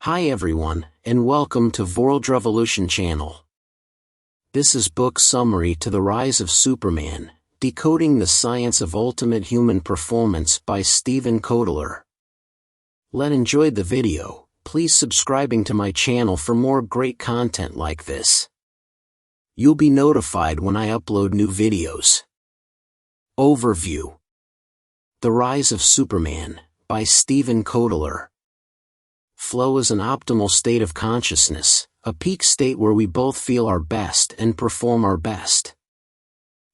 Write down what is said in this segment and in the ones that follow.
Hi everyone, and welcome to Vorldrevolution channel. This is book summary to The Rise of Superman, Decoding the Science of Ultimate Human Performance by Kotler. Let's enjoy the video. Please subscribing to my channel for more great content like this. You'll be notified when I upload new videos. Overview. The Rise of Superman, by Kotler. Flow is an optimal state of consciousness, a peak state where we both feel our best and perform our best.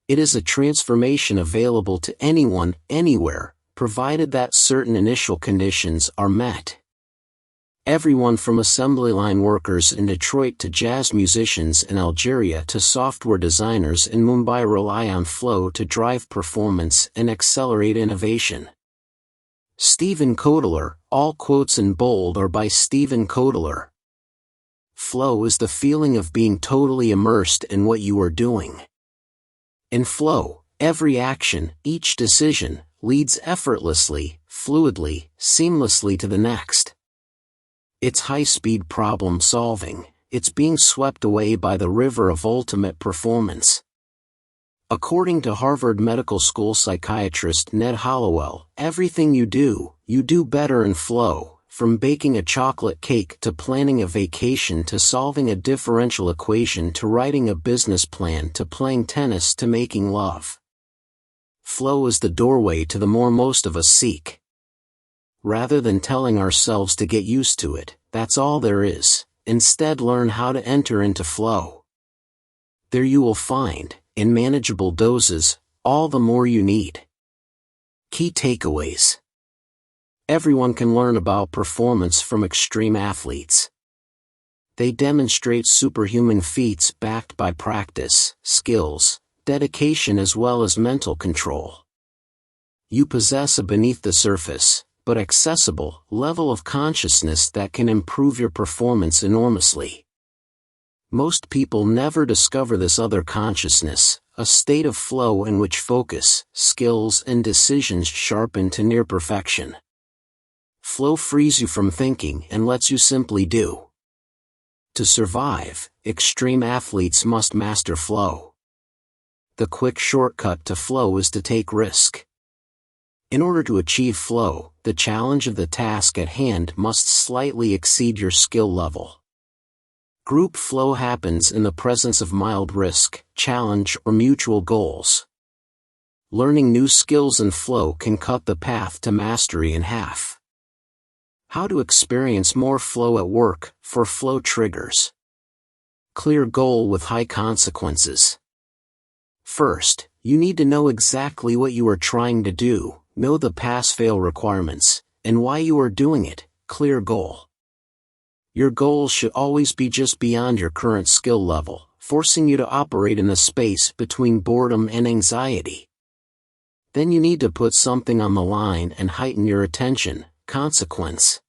It is a transformation available to anyone, anywhere, provided that certain initial conditions are met. Everyone from assembly line workers in Detroit to jazz musicians in Algeria to software designers in Mumbai rely on flow to drive performance and accelerate innovation. Kotler, all quotes in bold are by Kotler. Flow is the feeling of being totally immersed in what you are doing. In flow, every action, each decision, leads effortlessly, fluidly, seamlessly to the next. It's high-speed problem solving, it's being swept away by the river of ultimate performance. According to Harvard Medical School psychiatrist Ned Hollowell, everything you do better in flow, from baking a chocolate cake to planning a vacation to solving a differential equation to writing a business plan to playing tennis to making love. Flow is the doorway to the more most of us seek. Rather than telling ourselves to get used to it, that's all there is, instead learn how to enter into flow. There you will find, in manageable doses, all the more you need. Key takeaways. Everyone can learn about performance from extreme athletes. They demonstrate superhuman feats backed by practice, skills, dedication as well as mental control. You possess a beneath the surface, but accessible, level of consciousness that can improve your performance enormously. Most people never discover this other consciousness, a state of flow in which focus, skills and decisions sharpen to near perfection. Flow frees you from thinking and lets you simply do. To survive, extreme athletes must master flow. The quick shortcut to flow is to take risk. In order to achieve flow, the challenge of the task at hand must slightly exceed your skill level. Group flow happens in the presence of mild risk, challenge or mutual goals. Learning new skills in flow can cut the path to mastery in half. How to experience more flow at work, for flow triggers. Clear goal with high consequences. First, you need to know exactly what you are trying to do, know the pass-fail requirements, and why you are doing it. Clear goal. Your goals should always be just beyond your current skill level, forcing you to operate in the space between boredom and anxiety. Then you need to put something on the line and heighten your attention, consequence.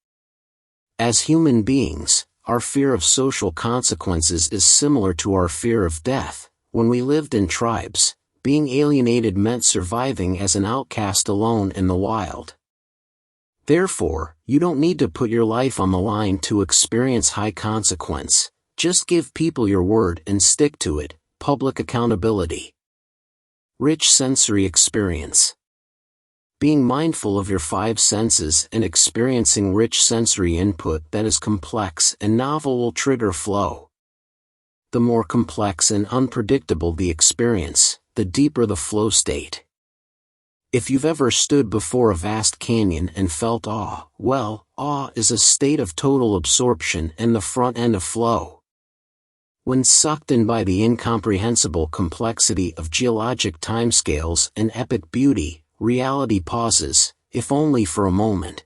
As human beings, our fear of social consequences is similar to our fear of death. When we lived in tribes, being alienated meant surviving as an outcast alone in the wild. Therefore, you don't need to put your life on the line to experience high consequence. Just give people your word and stick to it. Public accountability. Rich sensory experience. Being mindful of your five senses and experiencing rich sensory input that is complex and novel will trigger flow. The more complex and unpredictable the experience, the deeper the flow state. If you've ever stood before a vast canyon and felt awe, well, awe is a state of total absorption and the front end of flow. When sucked in by the incomprehensible complexity of geologic timescales and epic beauty, reality pauses, if only for a moment.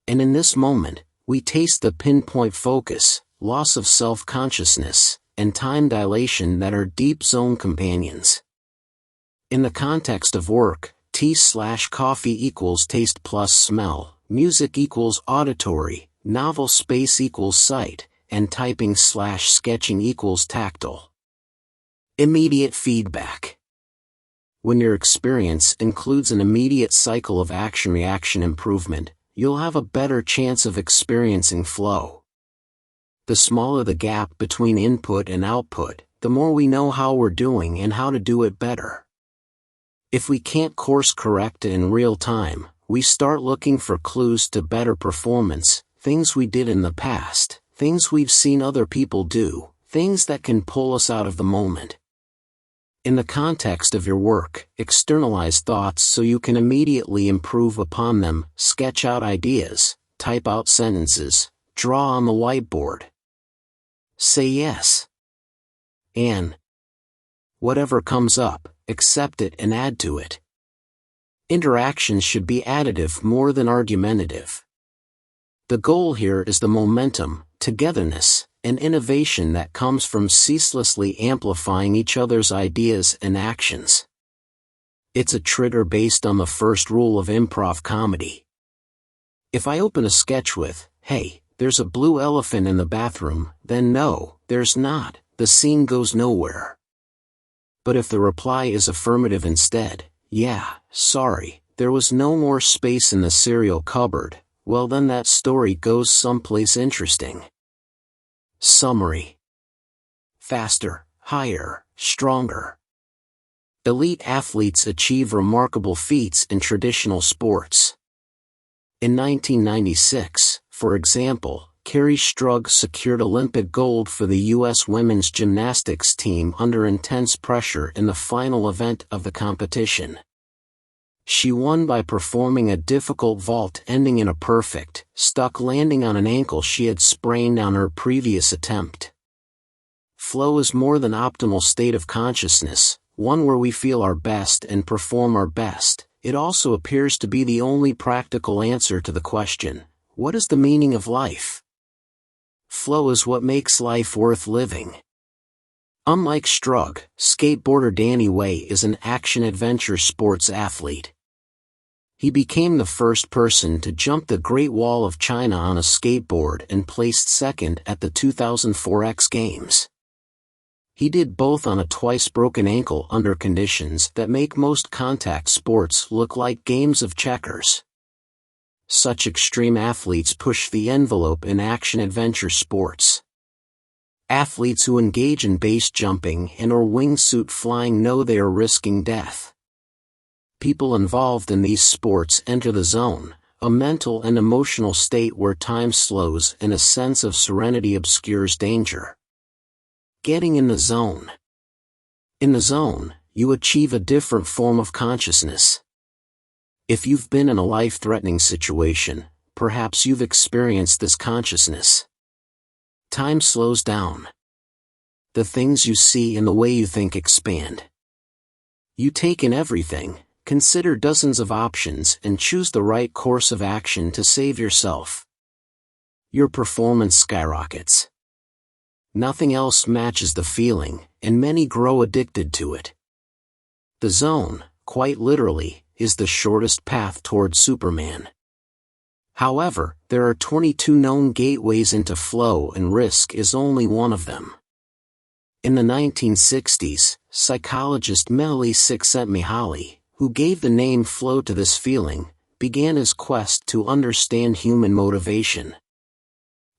And in this moment, we taste the pinpoint focus, loss of self-consciousness, and time dilation that are deep zone companions. In the context of work, tea/coffee equals taste plus smell, music equals auditory, novel space equals sight, and typing/sketching equals tactile. Immediate feedback. When your experience includes an immediate cycle of action-reaction improvement, you'll have a better chance of experiencing flow. The smaller the gap between input and output, the more we know how we're doing and how to do it better. If we can't course correct in real time, we start looking for clues to better performance, things we did in the past, things we've seen other people do, things that can pull us out of the moment. In the context of your work, externalize thoughts so you can immediately improve upon them, sketch out ideas, type out sentences, draw on the whiteboard. Say yes. And whatever comes up, accept it and add to it. Interactions should be additive more than argumentative. The goal here is the momentum, togetherness, and innovation that comes from ceaselessly amplifying each other's ideas and actions. It's a trigger based on the first rule of improv comedy. If I open a sketch with, "Hey, there's a blue elephant in the bathroom," then no, there's not, the scene goes nowhere. But if the reply is affirmative instead, "Yeah, sorry, there was no more space in the cereal cupboard," well then that story goes someplace interesting. Summary. Faster, higher, stronger. Elite athletes achieve remarkable feats in traditional sports. In 1996, for example, Carrie Strug secured Olympic gold for the U.S. women's gymnastics team under intense pressure in the final event of the competition. She won by performing a difficult vault ending in a perfect, stuck landing on an ankle she had sprained on her previous attempt. Flow is more than optimal state of consciousness, one where we feel our best and perform our best. It also appears to be the only practical answer to the question, what is the meaning of life? Flow is what makes life worth living. Unlike Strug, skateboarder Danny Way is an action-adventure sports athlete. He became the first person to jump the Great Wall of China on a skateboard and placed second at the 2004 X Games. He did both on a twice-broken ankle under conditions that make most contact sports look like games of checkers. Such extreme athletes push the envelope in action-adventure sports. Athletes who engage in base jumping and/or wingsuit flying know they are risking death. People involved in these sports enter the zone, a mental and emotional state where time slows and a sense of serenity obscures danger. Getting in the zone. In the zone, you achieve a different form of consciousness. If you've been in a life-threatening situation, perhaps you've experienced this consciousness. Time slows down. The things you see and the way you think expand. You take in everything, consider dozens of options and choose the right course of action to save yourself. Your performance skyrockets. Nothing else matches the feeling, and many grow addicted to it. The zone, quite literally, is the shortest path toward Superman. However, there are 22 known gateways into flow and risk is only one of them. In the 1960s, psychologist Mihaly Csikszentmihalyi, who gave the name flow to this feeling, began his quest to understand human motivation.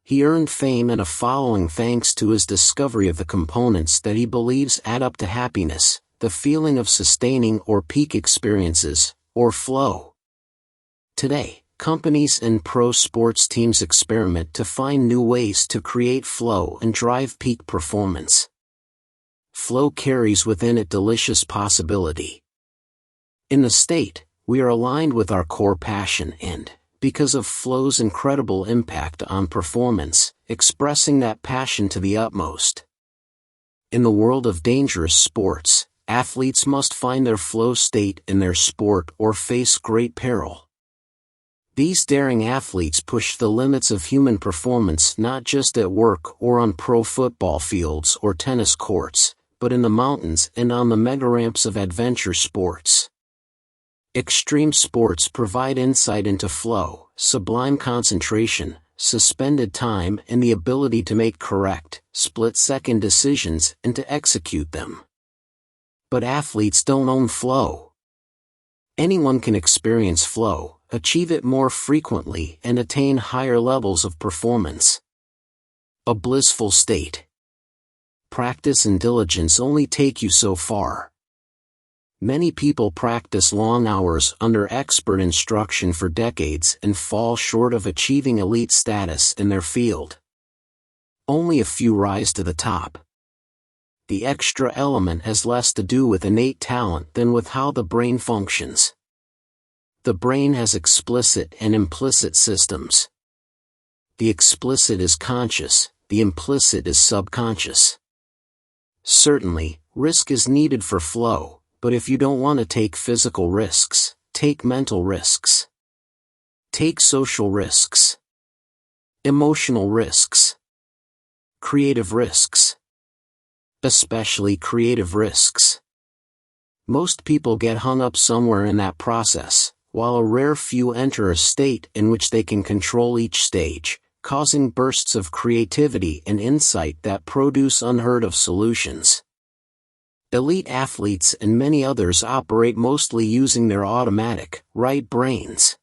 He earned fame and a following thanks to his discovery of the components that he believes add up to happiness, the feeling of sustaining or peak experiences, or flow. Today, companies and pro sports teams experiment to find new ways to create flow and drive peak performance. Flow carries within it delicious possibility. In the state, we are aligned with our core passion and, because of flow's incredible impact on performance, expressing that passion to the utmost. In the world of dangerous sports, athletes must find their flow state in their sport or face great peril. These daring athletes push the limits of human performance not just at work or on pro football fields or tennis courts, but in the mountains and on the mega-ramps of adventure sports. Extreme sports provide insight into flow, sublime concentration, suspended time and the ability to make correct, split-second decisions and to execute them. But athletes don't own flow. Anyone can experience flow, achieve it more frequently and attain higher levels of performance. A blissful state. Practice and diligence only take you so far. Many people practice long hours under expert instruction for decades and fall short of achieving elite status in their field. Only a few rise to the top. The extra element has less to do with innate talent than with how the brain functions. The brain has explicit and implicit systems. The explicit is conscious, the implicit is subconscious. Certainly, risk is needed for flow. But if you don't want to take physical risks, take mental risks. Take social risks. Emotional risks. Creative risks. Especially creative risks. Most people get hung up somewhere in that process, while a rare few enter a state in which they can control each stage, causing bursts of creativity and insight that produce unheard of solutions. Elite athletes and many others operate mostly using their automatic, right brains.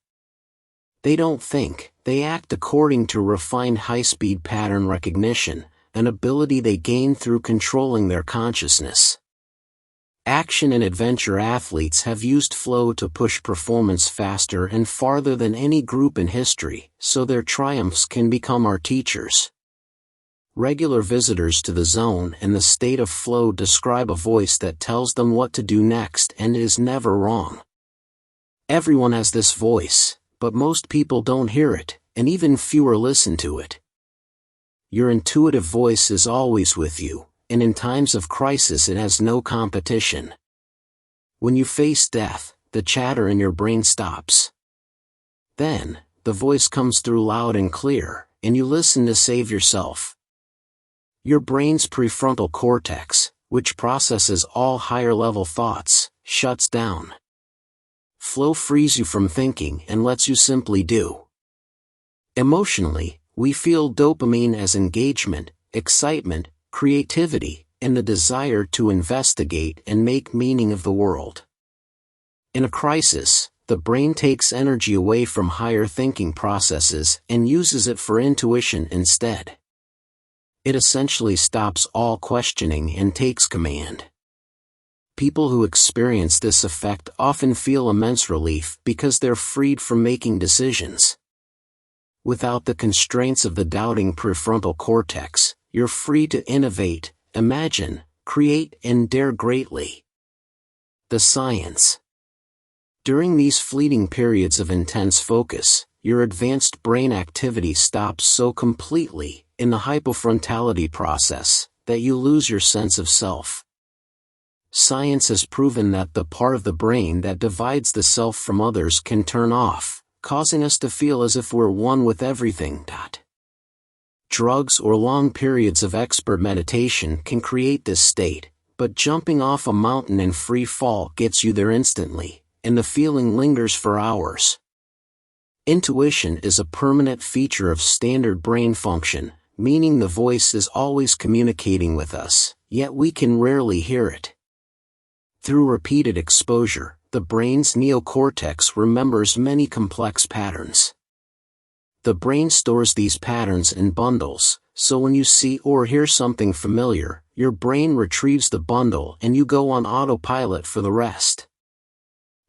They don't think, they act according to refined high-speed pattern recognition, an ability they gain through controlling their consciousness. Action and adventure athletes have used flow to push performance faster and farther than any group in history, so their triumphs can become our teachers. Regular visitors to the zone and the state of flow describe a voice that tells them what to do next and is never wrong. Everyone has this voice, but most people don't hear it, and even fewer listen to it. Your intuitive voice is always with you, and in times of crisis it has no competition. When you face death, the chatter in your brain stops. Then, the voice comes through loud and clear, and you listen to save yourself. Your brain's prefrontal cortex, which processes all higher-level thoughts, shuts down. Flow frees you from thinking and lets you simply do. Emotionally, we feel dopamine as engagement, excitement, creativity, and the desire to investigate and make meaning of the world. In a crisis, the brain takes energy away from higher thinking processes and uses it for intuition instead. It essentially stops all questioning and takes command. People who experience this effect often feel immense relief because they're freed from making decisions. Without the constraints of the doubting prefrontal cortex, you're free to innovate, imagine, create, and dare greatly. The science. During these fleeting periods of intense focus, your advanced brain activity stops so completely, in the hypofrontality process, that you lose your sense of self. Science has proven that the part of the brain that divides the self from others can turn off, causing us to feel as if we're one with everything. Drugs or long periods of expert meditation can create this state, but jumping off a mountain in free fall gets you there instantly, and the feeling lingers for hours. Intuition is a permanent feature of standard brain function, meaning the voice is always communicating with us, yet we can rarely hear it. Through repeated exposure, the brain's neocortex remembers many complex patterns. The brain stores these patterns in bundles, so when you see or hear something familiar, your brain retrieves the bundle and you go on autopilot for the rest.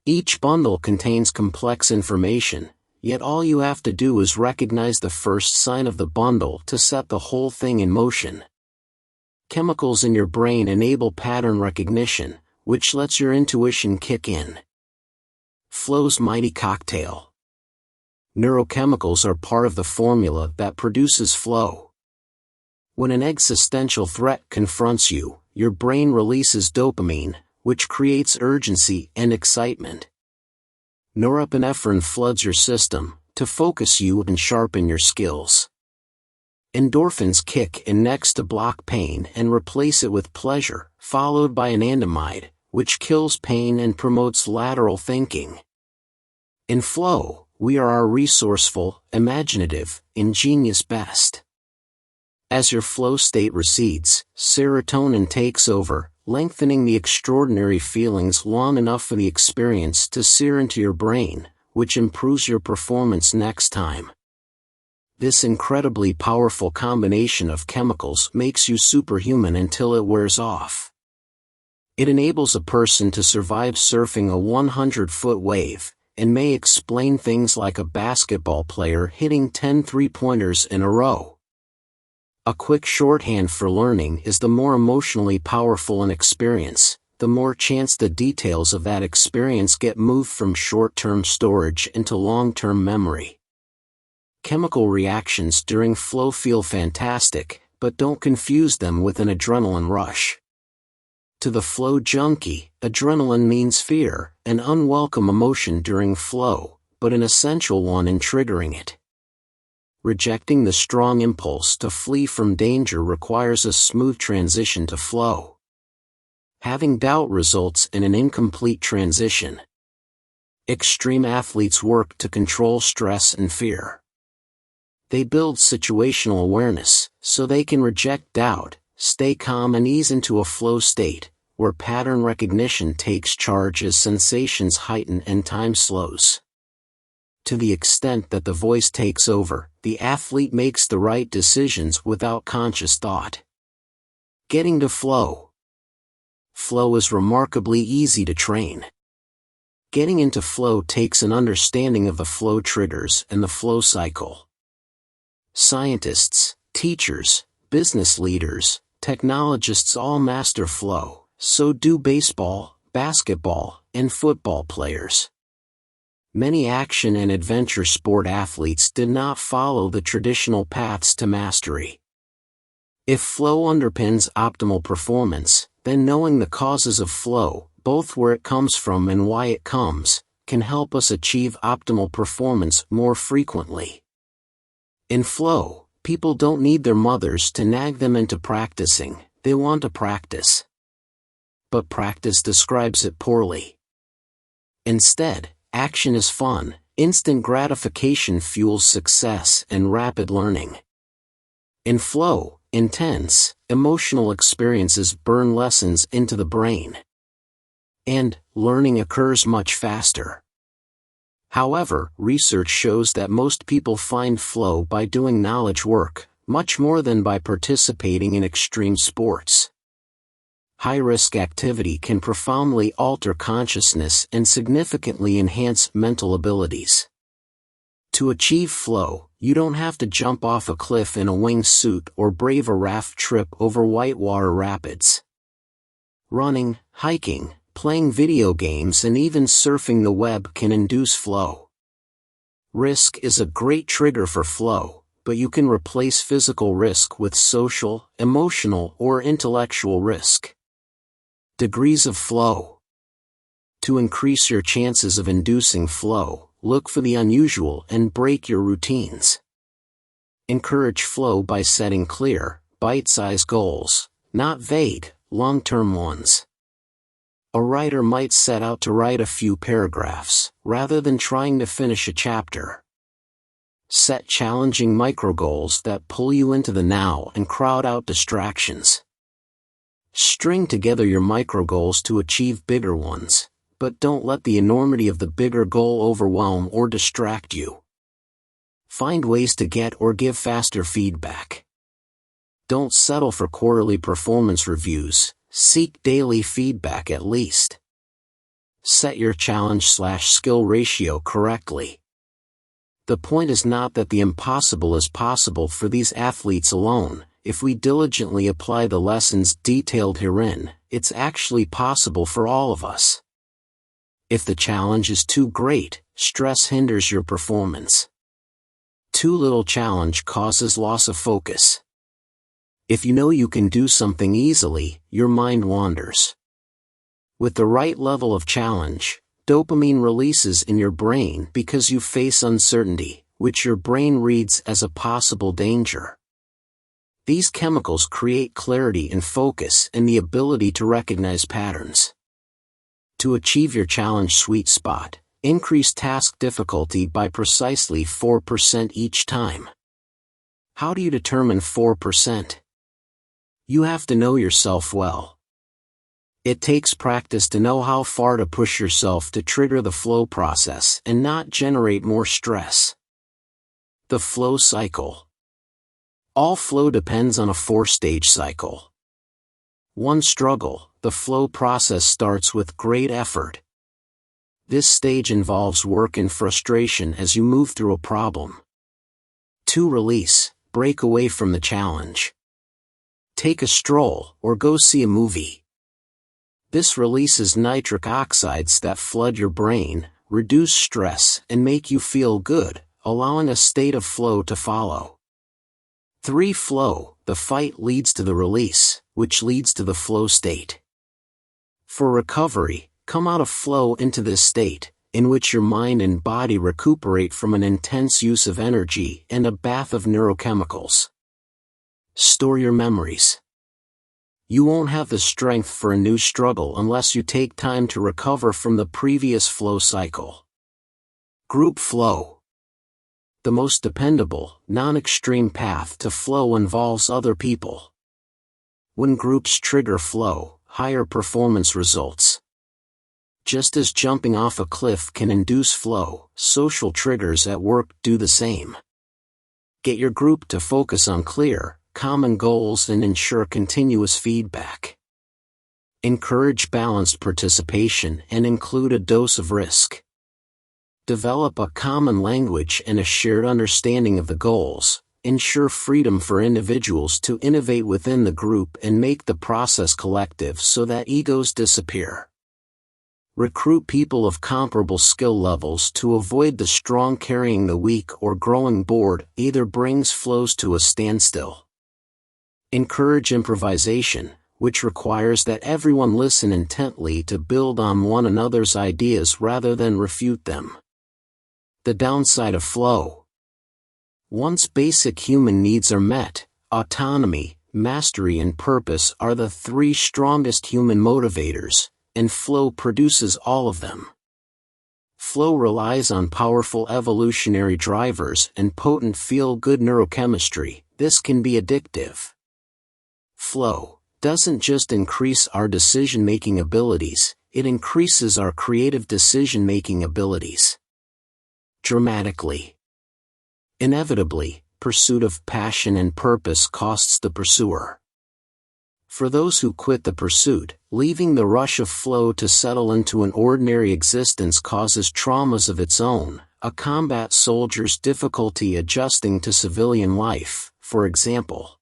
Each bundle contains complex information, yet all you have to do is recognize the first sign of the bundle to set the whole thing in motion. Chemicals in your brain enable pattern recognition, which lets your intuition kick in. Flow's mighty cocktail. Neurochemicals are part of the formula that produces flow. When an existential threat confronts you, your brain releases dopamine, which creates urgency and excitement. Norepinephrine floods your system, to focus you and sharpen your skills. Endorphins kick in next to block pain and replace it with pleasure, followed by anandamide, which kills pain and promotes lateral thinking. In flow, we are our resourceful, imaginative, ingenious best. As your flow state recedes, serotonin takes over, lengthening the extraordinary feelings long enough for the experience to sear into your brain, which improves your performance next time. This incredibly powerful combination of chemicals makes you superhuman until it wears off. It enables a person to survive surfing a 100-foot wave, and may explain things like a basketball player hitting 10 three-pointers in a row. A quick shorthand for learning is the more emotionally powerful an experience, the more chance the details of that experience get moved from short-term storage into long-term memory. Chemical reactions during flow feel fantastic, but don't confuse them with an adrenaline rush. To the flow junkie, adrenaline means fear, an unwelcome emotion during flow, but an essential one in triggering it. Rejecting the strong impulse to flee from danger requires a smooth transition to flow. Having doubt results in an incomplete transition. Extreme athletes work to control stress and fear. They build situational awareness, so they can reject doubt, stay calm and ease into a flow state, where pattern recognition takes charge as sensations heighten and time slows. To the extent that the voice takes over, the athlete makes the right decisions without conscious thought. Getting to flow. Flow is remarkably easy to train. Getting into flow takes an understanding of the flow triggers and the flow cycle. Scientists, teachers, business leaders, technologists all master flow, so do baseball, basketball, and football players. Many action and adventure sport athletes did not follow the traditional paths to mastery. If flow underpins optimal performance, then knowing the causes of flow, both where it comes from and why it comes, can help us achieve optimal performance more frequently. In flow, people don't need their mothers to nag them into practicing, they want to practice. But practice describes it poorly. Instead, action is fun, instant gratification fuels success and rapid learning. In flow, intense, emotional experiences burn lessons into the brain. And learning occurs much faster. However, research shows that most people find flow by doing knowledge work, much more than by participating in extreme sports. High-risk activity can profoundly alter consciousness and significantly enhance mental abilities. To achieve flow, you don't have to jump off a cliff in a wingsuit or brave a raft trip over whitewater rapids. Running, hiking, playing video games and even surfing the web can induce flow. Risk is a great trigger for flow, but you can replace physical risk with social, emotional, or intellectual risk. Degrees of flow. To increase your chances of inducing flow, look for the unusual and break your routines. Encourage flow by setting clear, bite-sized goals, not vague, long-term ones. A writer might set out to write a few paragraphs, rather than trying to finish a chapter. Set challenging micro-goals that pull you into the now and crowd out distractions. String together your micro-goals to achieve bigger ones, but don't let the enormity of the bigger goal overwhelm or distract you. Find ways to get or give faster feedback. Don't settle for quarterly performance reviews. Seek daily feedback at least. Set your challenge/skill ratio correctly. The point is not that the impossible is possible for these athletes alone. If we diligently apply the lessons detailed herein, it's actually possible for all of us. If the challenge is too great, stress hinders your performance. Too little challenge causes loss of focus. If you know you can do something easily, your mind wanders. With the right level of challenge, dopamine releases in your brain because you face uncertainty, which your brain reads as a possible danger. These chemicals create clarity and focus and the ability to recognize patterns. To achieve your challenge sweet spot, increase task difficulty by precisely 4% each time. How do you determine 4%? You have to know yourself well. It takes practice to know how far to push yourself to trigger the flow process and not generate more stress. The flow cycle. All flow depends on a 4-stage cycle. 1. Struggle. The flow process starts with great effort. This stage involves work and frustration as you move through a problem. 2. Release. Break away from the challenge. Take a stroll or go see a movie. This releases nitric oxides that flood your brain, reduce stress, and make you feel good, allowing a state of flow to follow. 3. Flow. The fight leads to the release, which leads to the flow state. For recovery, come out of flow into this state, in which your mind and body recuperate from an intense use of energy and a bath of neurochemicals. Store your memories. You won't have the strength for a new struggle unless you take time to recover from the previous flow cycle. Group flow. The most dependable, non-extreme path to flow involves other people. When groups trigger flow, higher performance results. Just as jumping off a cliff can induce flow, social triggers at work do the same. Get your group to focus on clear, common goals and ensure continuous feedback. Encourage balanced participation and include a dose of risk. Develop a common language and a shared understanding of the goals. Ensure freedom for individuals to innovate within the group and make the process collective so that egos disappear. Recruit people of comparable skill levels to avoid the strong carrying the weak or growing bored either brings flows to a standstill. Encourage improvisation, which requires that everyone listen intently to build on one another's ideas rather than refute them. The downside of flow. Once basic human needs are met, autonomy, mastery and purpose are the 3 strongest human motivators, and flow produces all of them. Flow relies on powerful evolutionary drivers and potent feel-good neurochemistry. This can be addictive. Flow doesn't just increase our decision-making abilities, it increases our creative decision-making abilities. Dramatically. Inevitably, pursuit of passion and purpose costs the pursuer. For those who quit the pursuit, leaving the rush of flow to settle into an ordinary existence causes traumas of its own, a combat soldier's difficulty adjusting to civilian life, for example.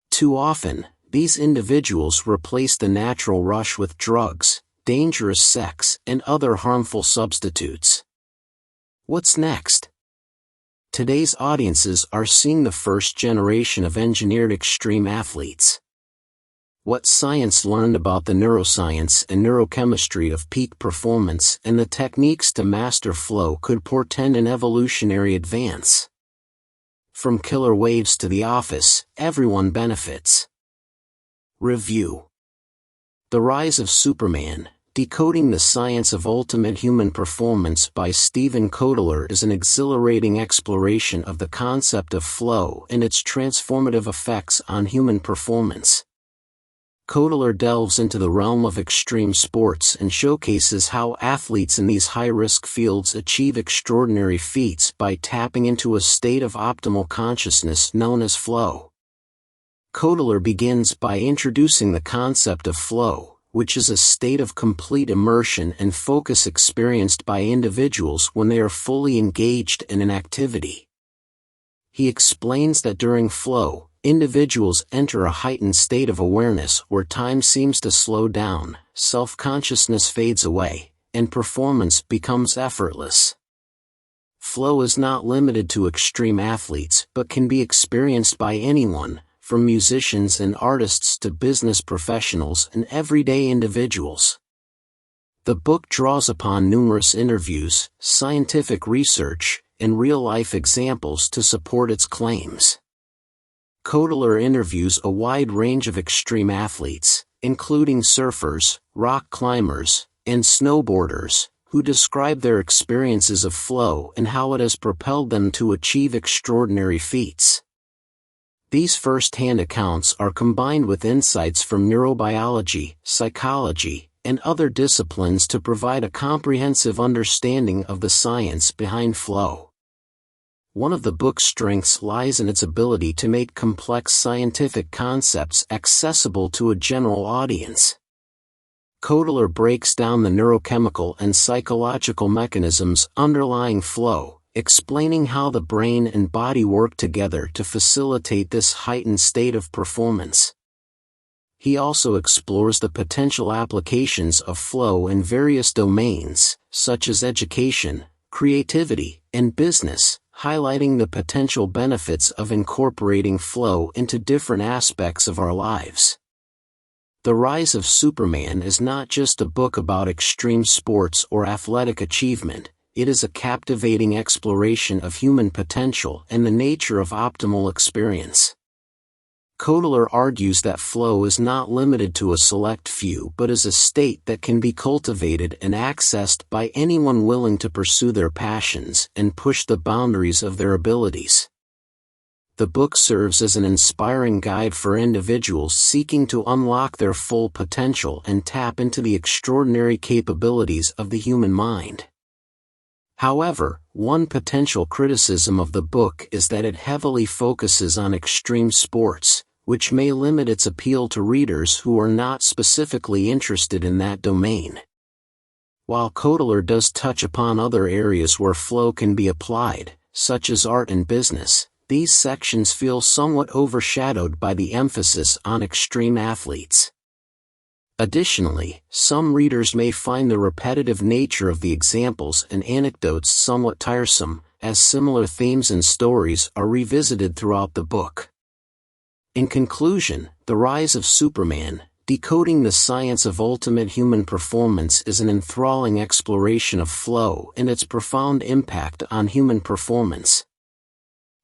Too often, these individuals replace the natural rush with drugs, dangerous sex, and other harmful substitutes. What's next? Today's audiences are seeing the first generation of engineered extreme athletes. What science learned about the neuroscience and neurochemistry of peak performance and the techniques to master flow could portend an evolutionary advance. From killer waves to the office, everyone benefits. Review. The Rise of Superman, Decoding the Science of Ultimate Human Performance by Stephen Kotler is an exhilarating exploration of the concept of flow and its transformative effects on human performance. Kotler delves into the realm of extreme sports and showcases how athletes in these high-risk fields achieve extraordinary feats by tapping into a state of optimal consciousness known as flow. Kotler begins by introducing the concept of flow, which is a state of complete immersion and focus experienced by individuals when they are fully engaged in an activity. He explains that during flow, individuals enter a heightened state of awareness where time seems to slow down, self-consciousness fades away, and performance becomes effortless. Flow is not limited to extreme athletes but can be experienced by anyone, from musicians and artists to business professionals and everyday individuals. The book draws upon numerous interviews, scientific research, and real-life examples to support its claims. Kotler interviews a wide range of extreme athletes, including surfers, rock climbers, and snowboarders, who describe their experiences of flow and how it has propelled them to achieve extraordinary feats. These first-hand accounts are combined with insights from neurobiology, psychology, and other disciplines to provide a comprehensive understanding of the science behind flow. One of the book's strengths lies in its ability to make complex scientific concepts accessible to a general audience. Kotler breaks down the neurochemical and psychological mechanisms underlying flow, explaining how the brain and body work together to facilitate this heightened state of performance. He also explores the potential applications of flow in various domains, such as education, creativity, and business, highlighting the potential benefits of incorporating flow into different aspects of our lives. The Rise of Superman is not just a book about extreme sports or athletic achievement. It is a captivating exploration of human potential and the nature of optimal experience. Kotler argues that flow is not limited to a select few but is a state that can be cultivated and accessed by anyone willing to pursue their passions and push the boundaries of their abilities. The book serves as an inspiring guide for individuals seeking to unlock their full potential and tap into the extraordinary capabilities of the human mind. However, one potential criticism of the book is that it heavily focuses on extreme sports, which may limit its appeal to readers who are not specifically interested in that domain. While Kotler does touch upon other areas where flow can be applied, such as art and business, these sections feel somewhat overshadowed by the emphasis on extreme athletes. Additionally, some readers may find the repetitive nature of the examples and anecdotes somewhat tiresome, as similar themes and stories are revisited throughout the book. In conclusion, The Rise of Superman, Decoding the Science of Ultimate Human Performance is an enthralling exploration of flow and its profound impact on human performance.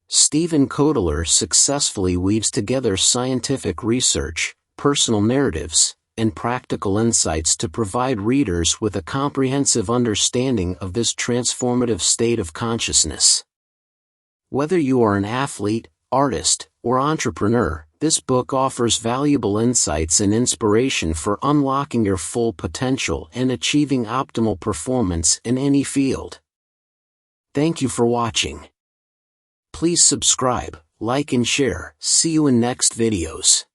Stephen Kotler successfully weaves together scientific research, personal narratives, and practical insights to provide readers with a comprehensive understanding of this transformative state of consciousness. Whether you are an athlete, artist, or entrepreneur, this book offers valuable insights and inspiration for unlocking your full potential and achieving optimal performance in any field. Thank you for watching. Please subscribe, like and share. See you in next videos.